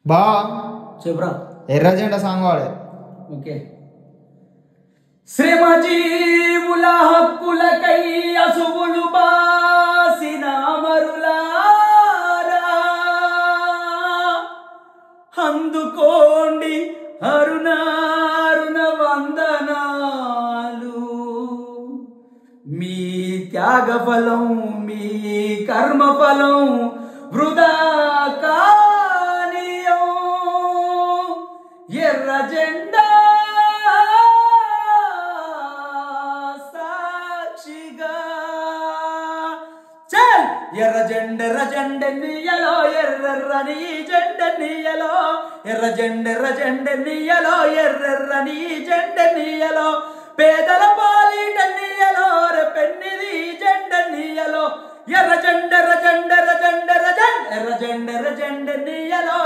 బా చెప్పురా. ఎర్రజెండా సాంగ్ వాడే. ఓకే. శ్రమజీవుల హక్కులకై అసువులు బాసిన అమరులారా అందుకోండి అరుణారుణ వందనాలు. మీ త్యాగఫలం మీ కర్మఫలం వృధా కానీయం. ఎర్ర జెండా సాక్షిగా చల్. ఎర్ర జెండ నీయలో ఎర్రెర్రని జెండ నీయలో. ఎర్ర జెండ నీయలో ఎర్రెర్రని జెండ నీయలో. పేదల పాలిట నీయలో రెపెన్నిది జెండ నీయలో. ఎర్ర జెండ ఎర్ర జెండ నీయలో